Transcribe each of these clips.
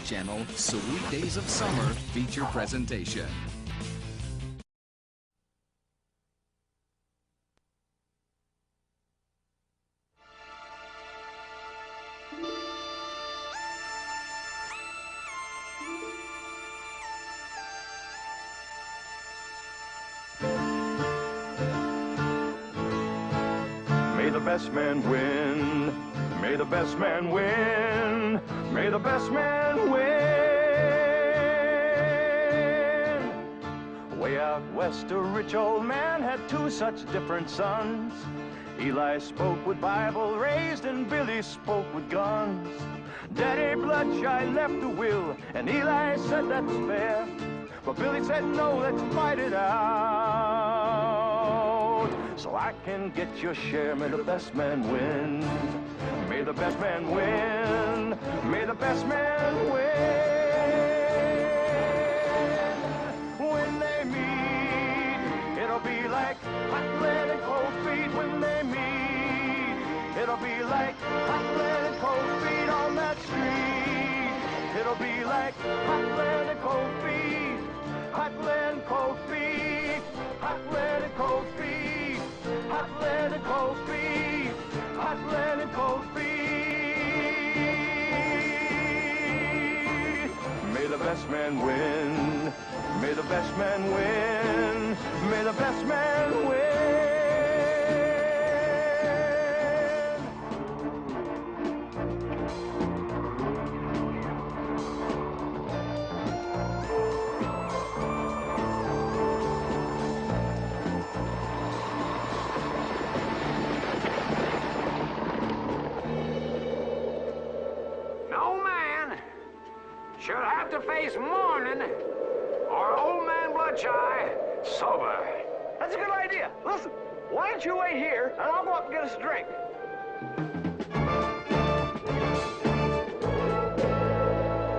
Hallmark Channel Sweet Days of Summer feature presentation. May the best man win. May the best man win. May the best man win. Way out west, a rich old man had two such different sons. Eli spoke with Bible raised and Billy spoke with guns. Daddy Bloodshy left a will and Eli said that's fair. But Billy said no, let's fight it out, so I can get your share. May the best man win. May the best man win. May the best man win. When they meet, it'll be like hot lead and cold feet. When they meet, it'll be like hot lead and cold feet on that street. It'll be like hot lead and cold feet. Hot lead and cold feet. Hot lead and cold feet. Hot lead and cold feet. Hot lead and cold feet. May the best man win. May the best man win. May the best man win. Should have to face morning or old man Bloodshy sober. That's a good idea. Listen, why don't you wait here and I'll go up and get us a drink.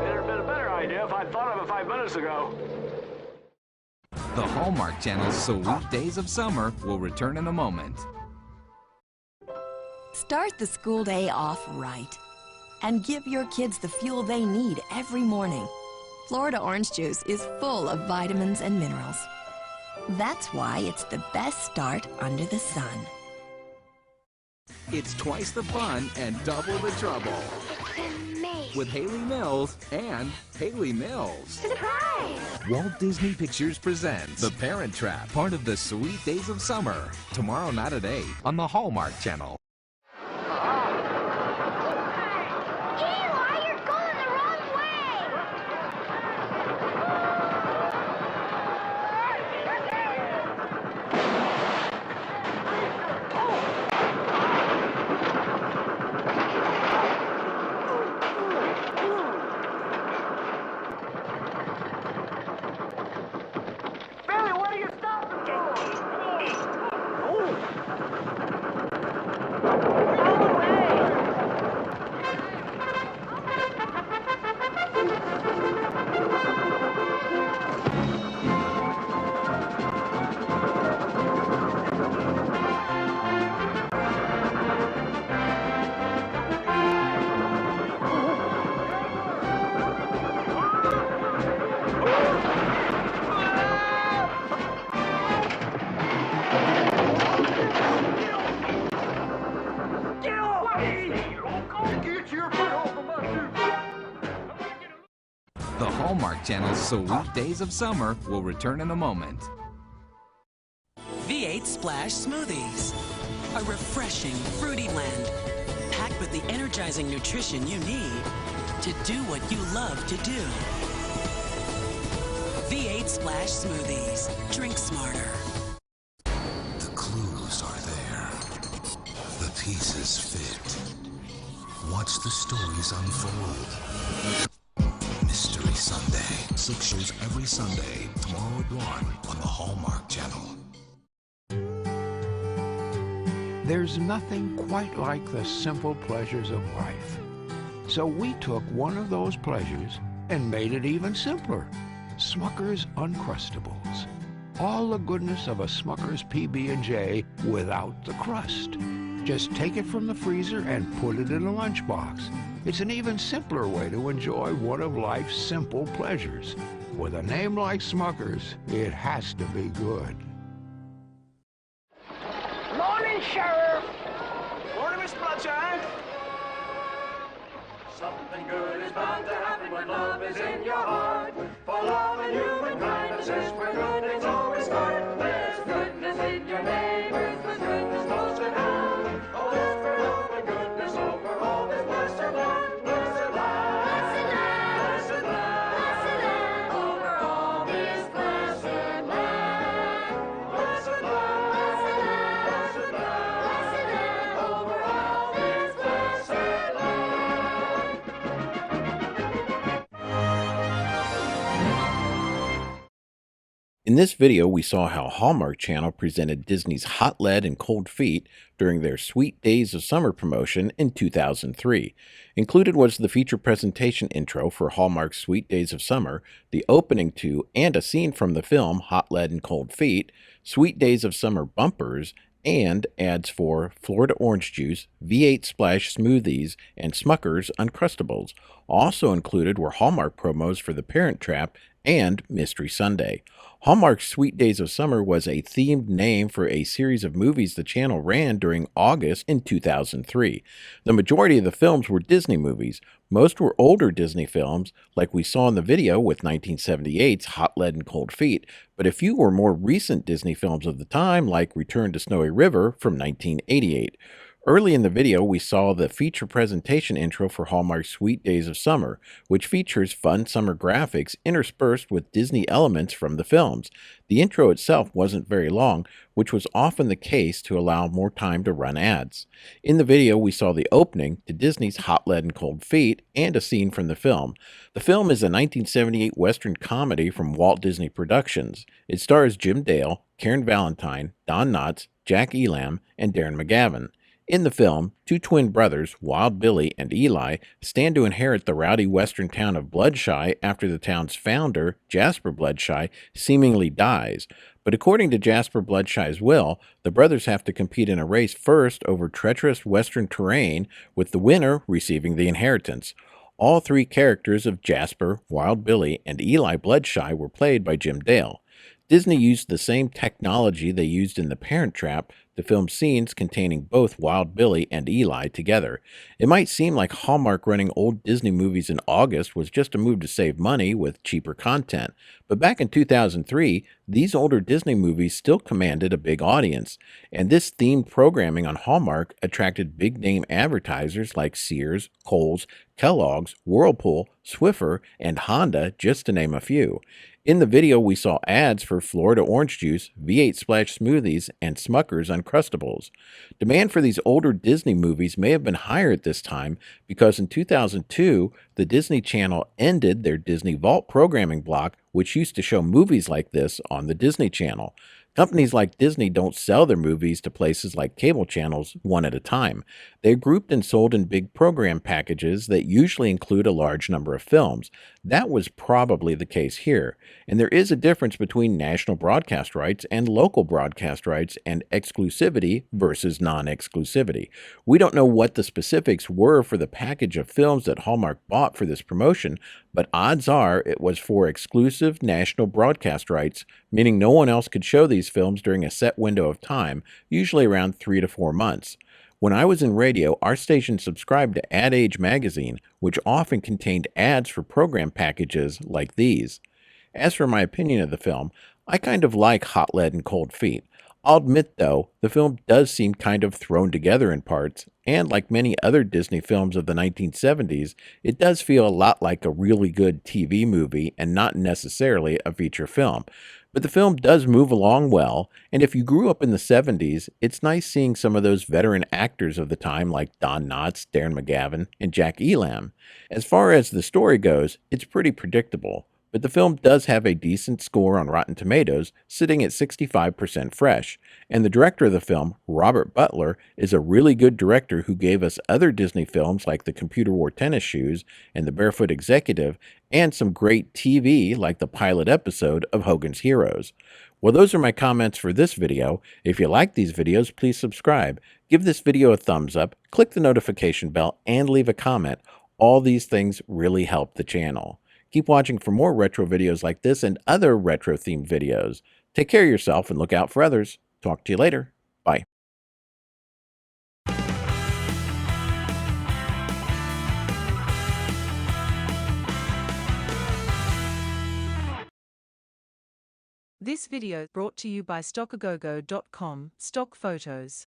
It'd have been a better idea if I'd thought of it 5 minutes ago. The Hallmark Channel's Sweet Days of Summer will return in a moment. Start the school day off right and give your kids the fuel they need every morning. Florida orange juice is full of vitamins and minerals. That's why it's the best start under the sun. It's twice the fun and double the trouble. With Haley Mills and Haley Mills. Surprise! Walt Disney Pictures presents The Parent Trap, part of the Sweet Days of Summer. Tomorrow night at 8 on the Hallmark Channel. The Hallmark Channel's Sweet Days of Summer will return in a moment. V8 Splash Smoothies. A refreshing, fruity blend, packed with the energizing nutrition you need to do what you love to do. V8 Splash Smoothies. Drink smarter. The clues are there. The pieces fit. Watch the stories unfold. Mystery Sunday. 6 shows every Sunday, tomorrow at 1 on the Hallmark Channel. There's nothing quite like the simple pleasures of life. So we took one of those pleasures and made it even simpler. Smuckers Uncrustables. all the goodness of a Smucker's PB&J without the crust. Just take it from the freezer and put it in a lunchbox. It's an even simpler way to enjoy one of life's simple pleasures. With a name like Smuckers, it has to be good. Morning, Sheriff. Morning, Mr. Bloodshine. Something good is bound to happen when love is in your heart. For love and human kindness is where good things always start. There's goodness in your neighbors, there's goodness close at hand. Oh, there's for love and goodness over all this blessed land. Blessed land, blessed land, over all this blessed land. Blessed land, blessed land, over all this blessed land. In this video, we saw how Hallmark Channel presented Disney's Hot Lead and Cold Feet during their Sweet Days of Summer promotion in 2003. Included was the feature presentation intro for Hallmark's Sweet Days of Summer, the opening to and a scene from the film Hot Lead and Cold Feet, Sweet Days of Summer bumpers, and ads for Florida Orange Juice, V8 Splash Smoothies, and Smuckers Uncrustables. Also included were Hallmark promos for The Parent Trap and Mystery Sunday. Hallmark's Sweet Days of Summer was a themed name for a series of movies the channel ran during August in 2003. The majority of the films were Disney movies. Most were older Disney films, like we saw in the video with 1978's Hot Lead and Cold Feet, but a few were more recent Disney films of the time, like Return to Snowy River from 1988. Early in the video, we saw the feature presentation intro for Hallmark's Sweet Days of Summer, which features fun summer graphics interspersed with Disney elements from the films. The intro itself wasn't very long, which was often the case to allow more time to run ads. In the video, we saw the opening to Disney's Hot Lead and Cold Feet and a scene from the film. The film is a 1978 Western comedy from Walt Disney Productions. It stars Jim Dale, Karen Valentine, Don Knotts, Jack Elam, and Darren McGavin. In the film, two twin brothers, Wild Billy and Eli, stand to inherit the rowdy western town of Bloodshy after the town's founder, Jasper Bloodshy, seemingly dies. But according to Jasper Bloodshy's will, the brothers have to compete in a race first over treacherous western terrain, with the winner receiving the inheritance. All three characters of Jasper, Wild Billy, and Eli Bloodshy were played by Jim Dale. Disney used the same technology they used in The Parent Trap to film scenes containing both Wild Billy and Eli together. It might seem like Hallmark running old Disney movies in August was just a move to save money with cheaper content, but back in 2003, these older Disney movies still commanded a big audience, and this themed programming on Hallmark attracted big-name advertisers like Sears, Kohl's, Kellogg's, Whirlpool, Swiffer, and Honda, just to name a few. In the video, we saw ads for Florida Orange Juice, V8 Splash Smoothies, and Smuckers Uncrustables. Demand for these older Disney movies may have been higher at this time because in 2002, the Disney Channel ended their Disney Vault programming block, which used to show movies like this on the Disney Channel. Companies like Disney don't sell their movies to places like cable channels one at a time. They're grouped and sold in big program packages that usually include a large number of films. That was probably the case here. And there is a difference between national broadcast rights and local broadcast rights and exclusivity versus non-exclusivity. We don't know what the specifics were for the package of films that Hallmark bought for this promotion, but odds are it was for exclusive national broadcast rights, meaning no one else could show these films during a set window of time, usually around 3 to 4 months. When I was in radio, our station subscribed to Ad Age magazine, which often contained ads for program packages like these. As for my opinion of the film, I kind of like Hot Lead and Cold Feet. I'll admit, though, the film does seem kind of thrown together in parts, and like many other Disney films of the 1970s, it does feel a lot like a really good TV movie and not necessarily a feature film. But the film does move along well, and if you grew up in the 70s, it's nice seeing some of those veteran actors of the time like Don Knotts, Darren McGavin, and Jack Elam. As far as the story goes, it's pretty predictable, but the film does have a decent score on Rotten Tomatoes, sitting at 65% fresh. And the director of the film, Robert Butler, is a really good director who gave us other Disney films like The Computer Wore Tennis Shoes and The Barefoot Executive, and some great TV like the pilot episode of Hogan's Heroes. Well, those are my comments for this video. If you like these videos, please subscribe. Give this video a thumbs up, click the notification bell, and leave a comment. All these things really help the channel. Keep watching for more retro videos like this and other retro-themed videos. Take care of yourself and look out for others. Talk to you later. Bye. This video brought to you by StockAgogo.com, Stock Photos.